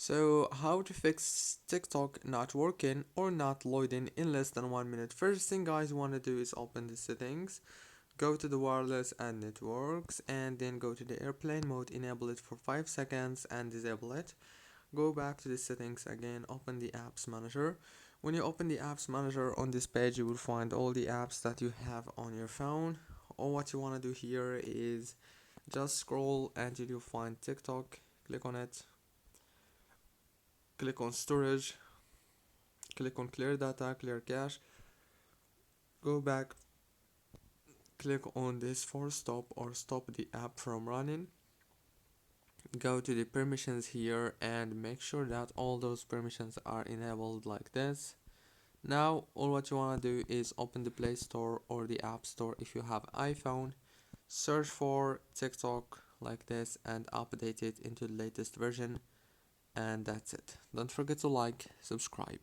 So how to fix TikTok not working or not loading in less than 1 minute. First thing guys you want to do is open the settings, go to the wireless and networks, and then go to the airplane mode, enable it for 5 seconds and disable it. Go back to the settings again, open the apps manager. When you open the apps manager on this page, you will find all the apps that you have on your phone. All what you want to do here is just scroll until you find TikTok, click on it, click on storage, click on clear data, clear cache, go back, click on this for stop or stop the app from running. Go to the permissions here and make sure that all those permissions are enabled like this. Now all what you want to do is open the Play Store or the App Store if you have iPhone, search for TikTok like this and update it into the latest version, and that's it. Don't forget to like, subscribe.